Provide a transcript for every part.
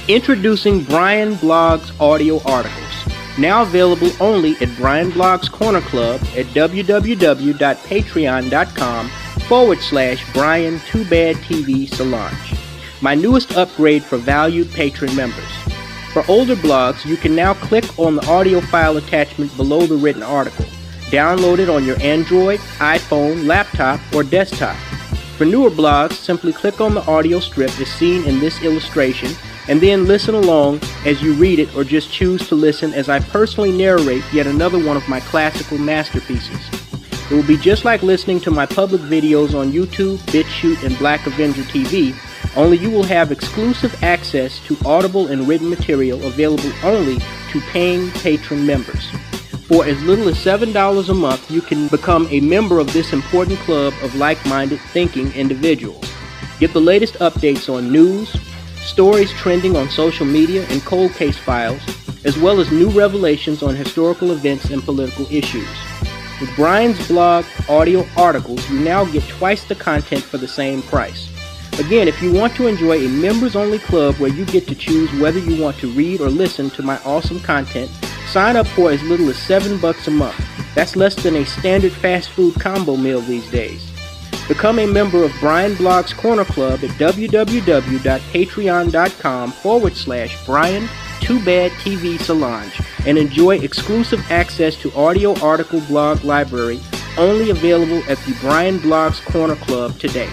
Introducing Brian Blog's audio articles, now available only at Brian Blog's Corner Club at www.patreon.com/Brian Too Bad TV Solange, my newest upgrade for valued Patron members. For older blogs, you can now click on the audio file attachment below the written article. Download it on your Android, iPhone, laptop, or desktop. For newer blogs, simply click on the audio strip as seen in this illustration, and then listen along as you read it, or just choose to listen as I personally narrate yet another one of my classical masterpieces. It will be just like listening to my public videos on YouTube, BitChute, and Black Avenger TV, only you will have exclusive access to audible and written material available only to paying patron members. For as little as $7 a month, you can become a member of this important club of like-minded thinking individuals. Get the latest updates on news, stories trending on social media, and cold case files, as well as new revelations on historical events and political issues. With Brian's blog audio articles, you now get twice the content for the same price. Again, if you want to enjoy a members-only club where you get to choose whether you want to read or listen to my awesome content, sign up for as little as $7 a month. That's less than a standard fast food combo meal these days. Become a member of Brian Blog's Corner Club at www.patreon.com/Brian Too Bad TV Solange and enjoy exclusive access to audio article blog library only available at the Brian Blog's Corner Club today.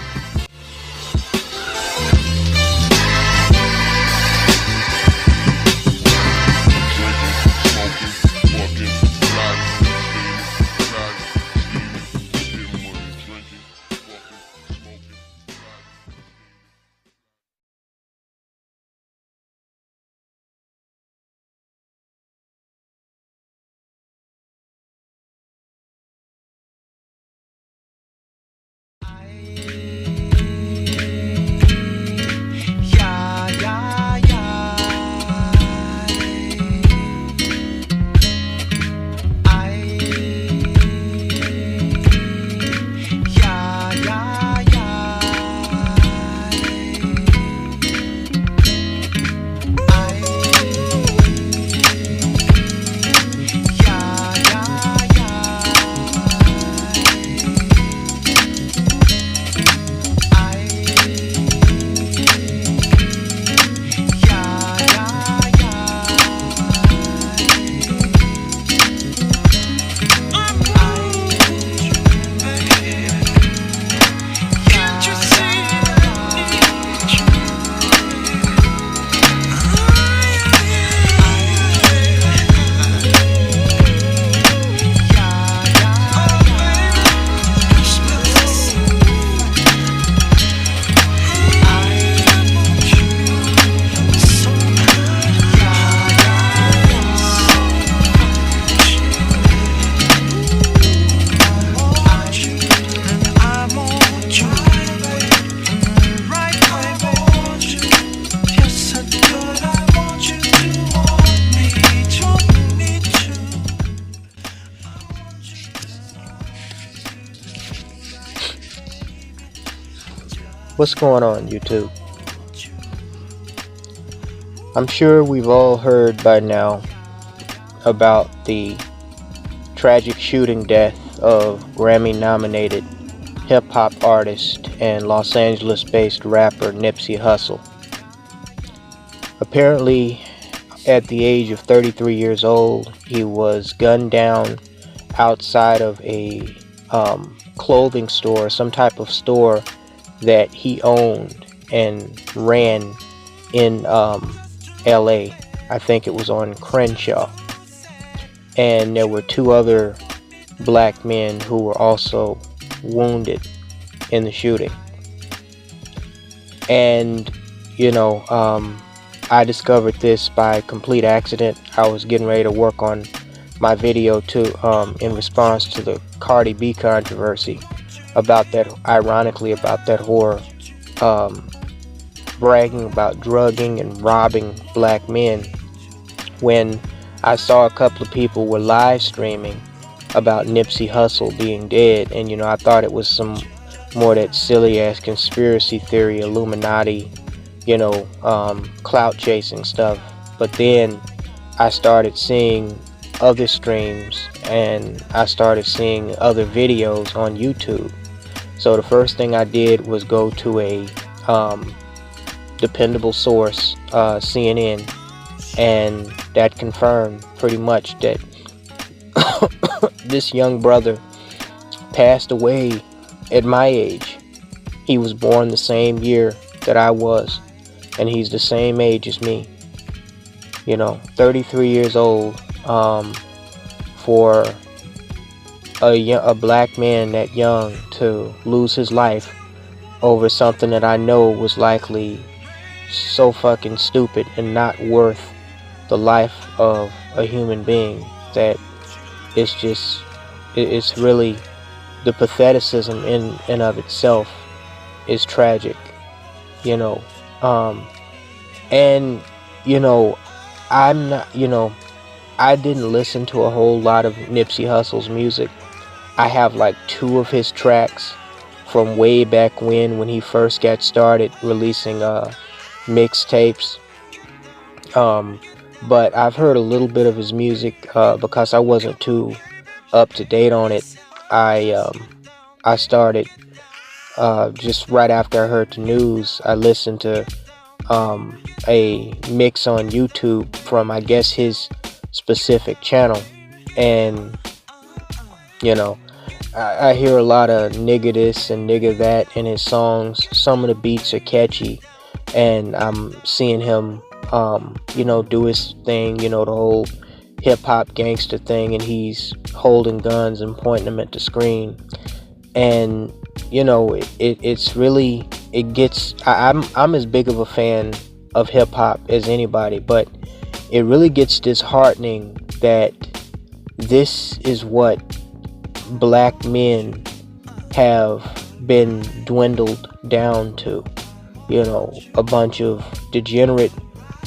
What's going on, YouTube? I'm sure we've all heard by now about the tragic shooting death of Grammy-nominated hip-hop artist and Los Angeles-based rapper Nipsey Hussle. Apparently, at the age of 33 years old, he was gunned down outside of a clothing store, some type of store that he owned and ran in LA. I think it was on Crenshaw. And there were two other black men who were also wounded in the shooting. And, I discovered this by complete accident. I was getting ready to work on my video in response to the Cardi B controversy about that, ironically, about that whore bragging about drugging and robbing black men, when I saw a couple of people were live streaming about Nipsey Hussle being dead, and I thought it was some more that silly ass conspiracy theory, Illuminati clout chasing stuff. But then I started seeing other streams, and I started seeing other videos on YouTube. So the first thing I did was go to a dependable source, CNN, and that confirmed pretty much that this young brother passed away at my age. He was born the same year that I was, and he's the same age as me. 33 years old. For a black man that young to lose his life over something that I know was likely so fucking stupid and not worth the life of a human being, that it's really, the patheticism in and of itself is tragic. And I'm not, I didn't listen to a whole lot of Nipsey Hussle's music. I have like 2 of his tracks from way back when he first got started releasing mixtapes. But I've heard a little bit of his music because I wasn't too up to date on it. I started just right after I heard the news. I listened to a mix on YouTube from, I guess, his specific channel, and I hear a lot of nigga this and nigga that in his songs. Some of the beats are catchy, and I'm seeing him do his thing, the whole hip-hop gangster thing, and he's holding guns and pointing them at the screen. And it's really, it gets, I'm as big of a fan of hip-hop as anybody, but it really gets disheartening that this is what black men have been dwindled down to. A bunch of degenerate,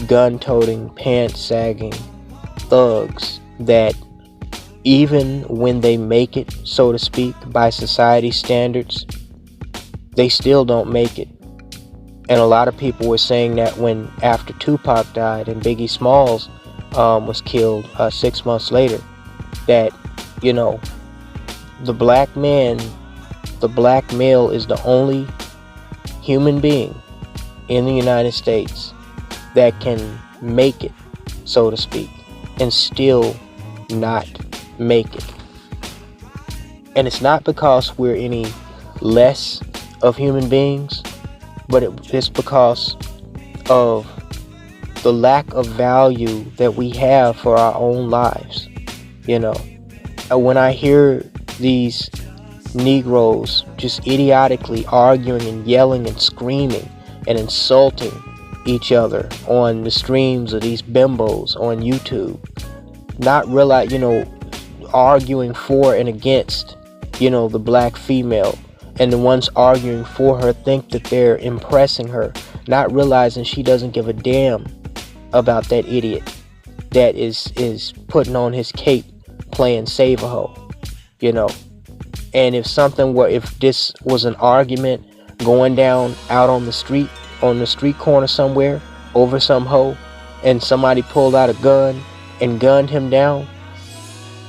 gun-toting, pants-sagging thugs that even when they make it, so to speak, by society standards, they still don't make it. And a lot of people were saying that when after Tupac died and Biggie Smalls was killed 6 months later, that the black man, the black male, is the only human being in the United States that can make it, so to speak, and still not make it. And it's not because we're any less of human beings, but it's because of the lack of value that we have for our own lives. When I hear these Negroes just idiotically arguing and yelling and screaming and insulting each other on the streams of these bimbos on YouTube, not realize, arguing for and against, the black female, and the ones arguing for her think that they're impressing her, not realizing she doesn't give a damn about that idiot that is putting on his cape playing save a hoe. And if this was an argument going down out on the street corner somewhere over some hoe, and somebody pulled out a gun and gunned him down,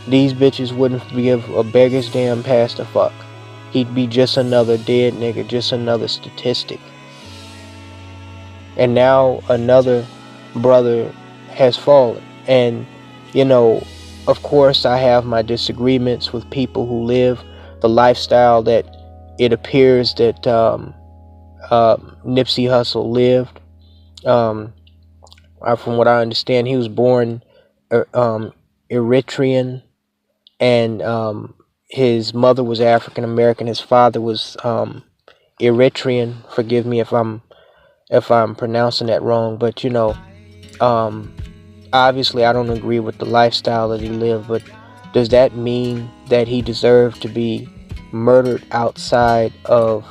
these bitches wouldn't give a beggar's damn pass to fuck. He'd be just another dead nigga, just another statistic. And now another brother has fallen. And, of course I have my disagreements with people who live the lifestyle that it appears that Nipsey Hussle lived. From what I understand, he was born Eritrean, and his mother was African American. His father was Eritrean. Forgive me if I'm pronouncing that wrong, but obviously I don't agree with the lifestyle that he lived. But does that mean that he deserved to be murdered outside of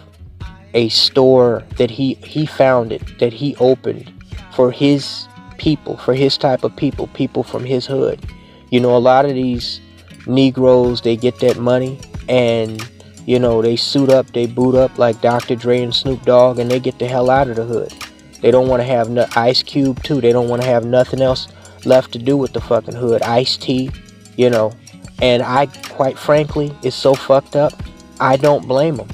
a store that he founded, that he opened for his people, for his type of people from his hood? A lot of these Negroes, they get that money and they suit up, they boot up like Dr. Dre and Snoop Dogg, and they get the hell out of the hood. They don't want to have no Ice Cube too. They don't want to have nothing else left to do with the fucking hood. Ice-T, you know. And I, quite frankly, it's so fucked up. I don't blame them.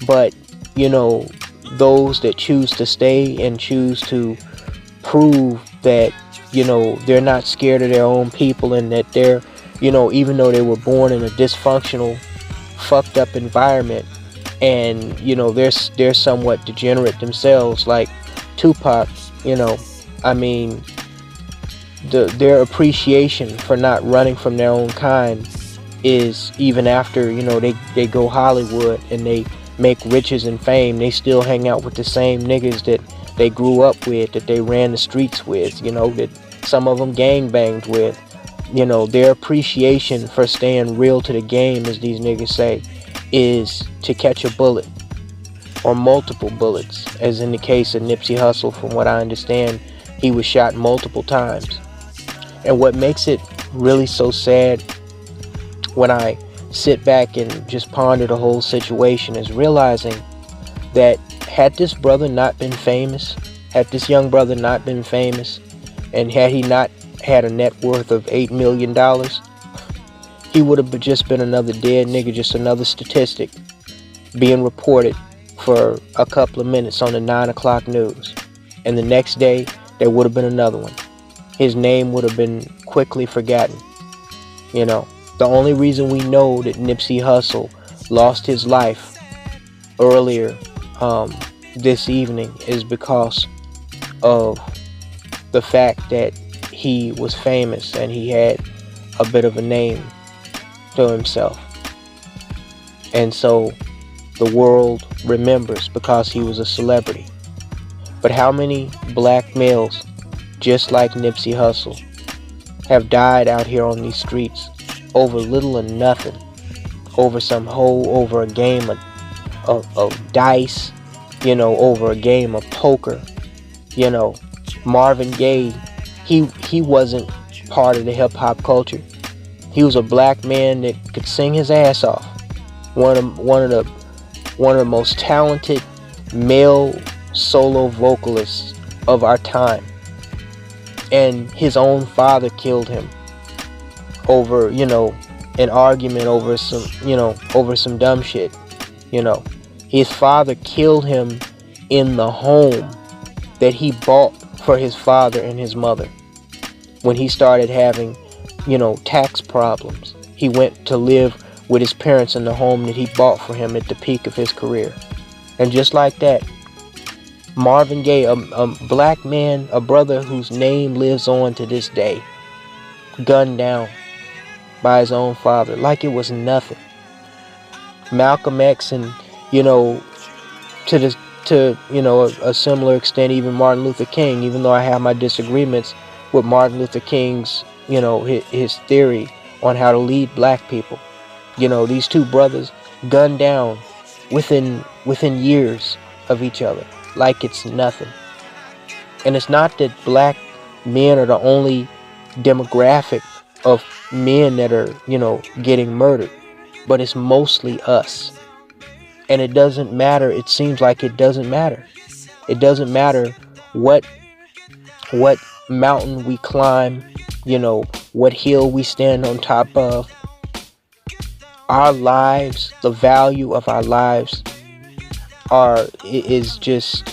But, you know, those that choose to stay and choose to prove that, you know, they're not scared of their own people, and that they're, you know, even though they were born in a dysfunctional, fucked up environment, and, you know, they're somewhat degenerate themselves, like Tupac, you know, I mean, their appreciation for not running from their own kind is, even after, you know, they go Hollywood and they make riches and fame, they still hang out with the same niggas that they grew up with, that they ran the streets with, you know, that some of them gang banged with. You know, their appreciation for staying real to the game, as these niggas say, is to catch a bullet or multiple bullets, as in the case of Nipsey Hussle. From what I understand, he was shot multiple times. And what makes it really so sad when I sit back and just ponder the whole situation is realizing that had this brother not been famous, had this young brother not been famous, and had he not had a net worth of $8 million, he would have just been another dead nigga, just another statistic being reported for a couple of minutes on the 9 o'clock news. And the next day, there would have been another one. His name would have been quickly forgotten. You know, the only reason we know that Nipsey Hussle lost his life earlier this evening is because of the fact that he was famous and he had a bit of a name to himself. And so the world remembers because he was a celebrity. But how many black males just like Nipsey Hussle have died out here on these streets over little or nothing, over some hoe, over a game of dice, you know, over a game of poker. You know, Marvin Gaye, he wasn't part of the hip-hop culture. He was a black man that could sing his ass off. One of the most talented male solo vocalists of our time. And his own father killed him over, you know, an argument over some dumb shit. You know, his father killed him in the home that he bought for his father and his mother. When he started having, you know, tax problems, he went to live with his parents in the home that he bought for him at the peak of his career. And just like that, Marvin Gaye, a black man, a brother whose name lives on to this day, gunned down by his own father like it was nothing. Malcolm X, and, you know, to you know, a similar extent, even Martin Luther King, even though I have my disagreements with Martin Luther King's, you know, his theory on how to lead black people. You know, these two brothers gunned down within years of each other like it's nothing. And it's not that black men are the only demographic of men that are, you know, getting murdered, but it's mostly us. And it doesn't matter. It seems like it doesn't matter. It doesn't matter what mountain we climb, you know, what hill we stand on top of. Our lives, the value of our lives it's just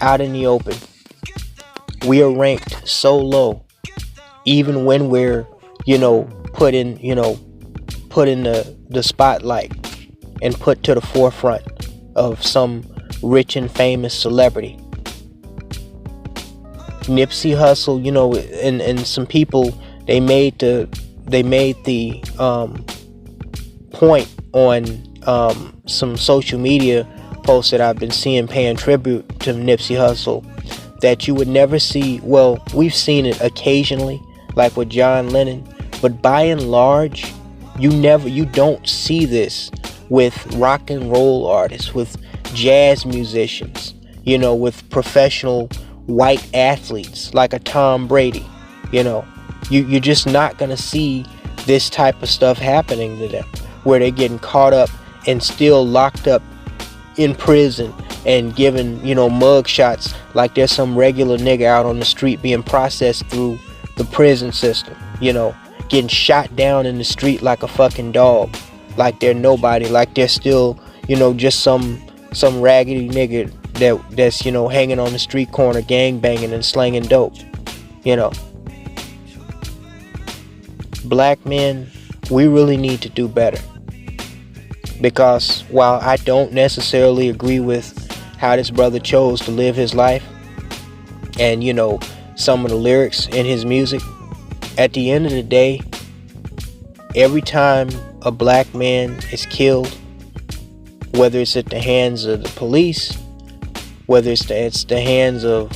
out in the open. We are ranked so low, even when we're, you know, put in the spotlight and put to the forefront of some rich and famous celebrity. Nipsey Hussle, you know, and some people, they made the point on some social media posts that I've been seeing paying tribute to Nipsey Hussle, that you would never see. Well, we've seen it occasionally, like with John Lennon, but by and large, you don't see this with rock and roll artists, with jazz musicians, you know, with professional white athletes like a Tom Brady. You know, you're just not gonna see this type of stuff happening to them, where they're getting caught up and still locked up in prison and giving, mug shots like there's some regular nigga out on the street being processed through the prison system, getting shot down in the street like a fucking dog, like they're nobody, like they're still, just some raggedy nigga that's hanging on the street corner gang banging and slanging dope. Black men, we really need to do better, because while I don't necessarily agree with how this brother chose to live his life and some of the lyrics in his music, at the end of the day, every time a black man is killed, whether it's at the hands of the police, whether it's the hands of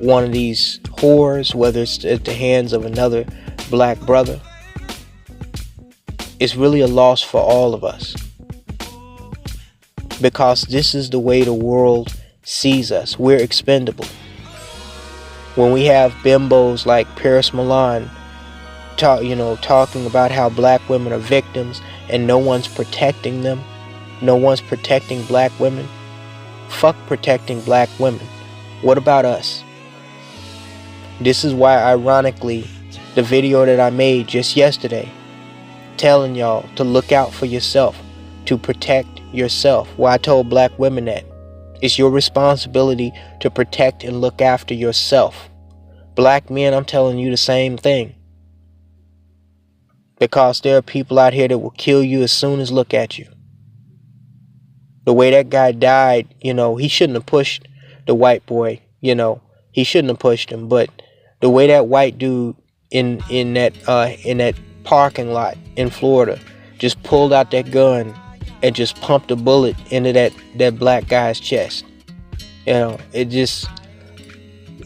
one of these whores, whether it's at the hands of another black brother, it's really a loss for all of us, because this is the way the world sees us. We're expendable. When we have bimbos like Paris Milan talking about how black women are victims and no one's protecting them, no one's protecting black women. Fuck protecting black women. What about us? This is why, ironically, the video that I made just yesterday telling y'all to look out for yourself, to protect yourself, why I told black women that it's your responsibility to protect and look after yourself. Black men, I'm telling you the same thing, because there are people out here that will kill you as soon as look at you. The way that guy died, he shouldn't have pushed the white boy, he shouldn't have pushed him, but the way that white dude in that parking lot in Florida just pulled out that gun and just pumped a bullet into that black guy's chest. It just,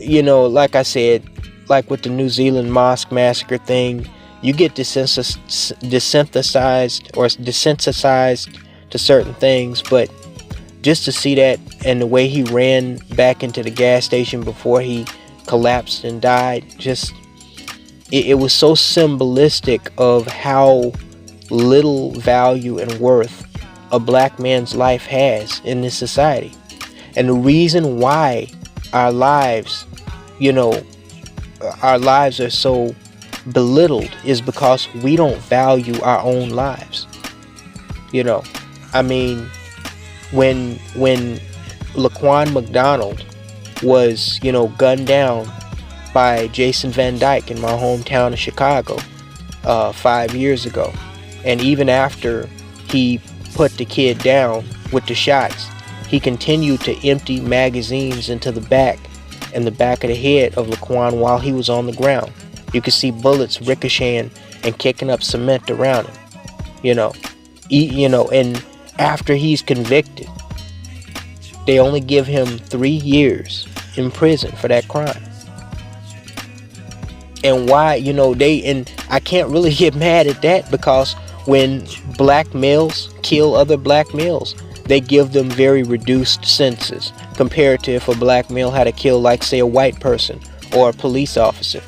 like I said, like with the New Zealand mosque massacre thing, you get desensitized to certain things, but just to see that, and the way he ran back into the gas station before he collapsed and died, just it was so symbolistic of how little value and worth a black man's life has in this society. And the reason why our lives are so belittled is because we don't value our own lives. When Laquan McDonald was, gunned down by Jason Van Dyke in my hometown of Chicago 5 years ago, and even after he put the kid down with the shots, he continued to empty magazines into the back of the head of Laquan while he was on the ground. You could see bullets ricocheting and kicking up cement around him. And after he's convicted, they only give him 3 years in prison for that crime. And why, and I can't really get mad at that, because when black males kill other black males, they give them very reduced sentences compared to if a black male had to kill, like, say, a white person or a police officer.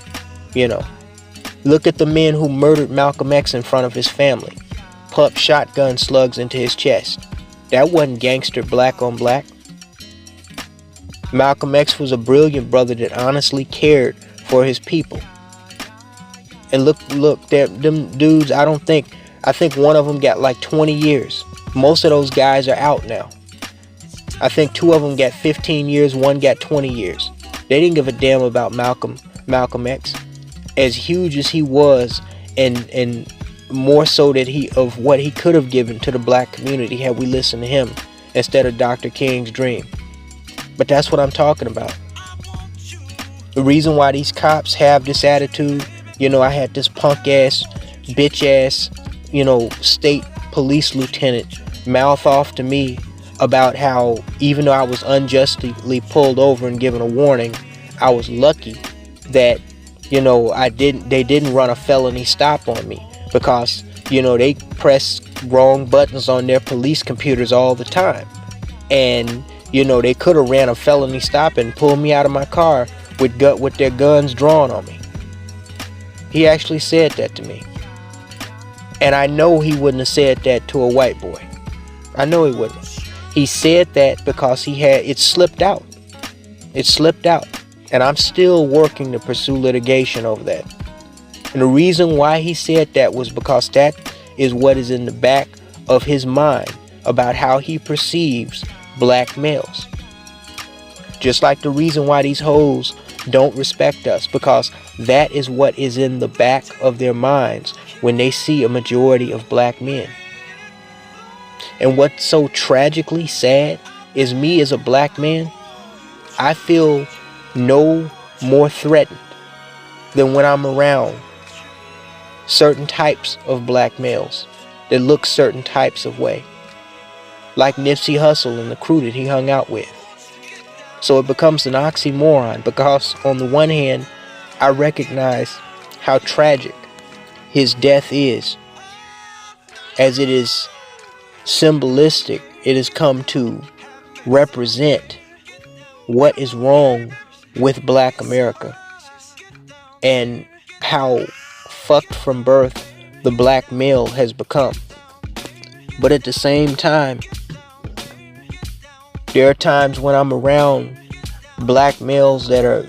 Look at the men who murdered Malcolm X in front of his family, pumped shotgun slugs into his chest. That wasn't gangster black on black. Malcolm X was a brilliant brother that honestly cared for his people. And look, them dudes, I think one of them got like 20 years. Most of those guys are out now. I think 2 of them got 15 years, 1 got 20 years. They didn't give a damn about Malcolm X. As huge as he was, and more so of what he could have given to the black community had we listened to him instead of Dr. King's dream. But that's what I'm talking about. The reason why these cops have this attitude, I had this punk ass, bitch ass, state police lieutenant mouth off to me about how even though I was unjustly pulled over and given a warning, I was lucky that, they didn't run a felony stop on me, because, they press wrong buttons on their police computers all the time. And, they could have ran a felony stop and pulled me out of my car with their guns drawn on me. He actually said that to me. And I know he wouldn't have said that to a white boy. I know he wouldn't. He said that because it slipped out. It slipped out. And I'm still working to pursue litigation over that. And the reason why he said that was because that is what is in the back of his mind about how he perceives black males. Just like the reason why these hoes don't respect us, because that is what is in the back of their minds when they see a majority of black men. And what's so tragically sad is, me as a black man, I feel no more threatened than when I'm around certain types of black males that look certain types of way, like Nipsey Hussle and the crew that he hung out with. So it becomes an oxymoron, because on the one hand, I recognize how tragic his death is, as it is symbolistic. It has come to represent what is wrong with black America and how fucked from birth the black male has become. But at the same time, there are times when I'm around black males that are,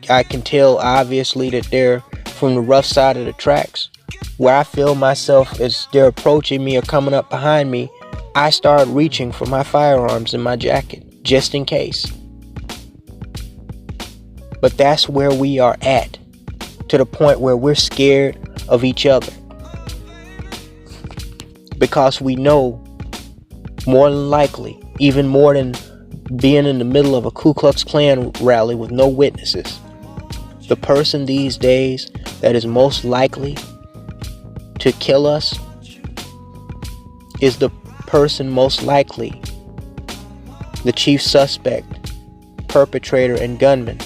I can tell obviously that they're from the rough side of the tracks, where I feel myself, as they're approaching me or coming up behind me, I start reaching for my firearms in my jacket, just in case. But that's where we are at, to the point where we're scared of each other. Because we know, more than likely, even more than being in the middle of a Ku Klux Klan rally with no witnesses, the person these days that is most likely to kill us is the person most likely, the chief suspect, perpetrator, and gunman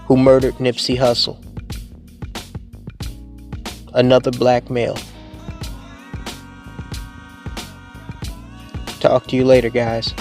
who murdered Nipsey Hussle. Another black male. Talk to you later, guys.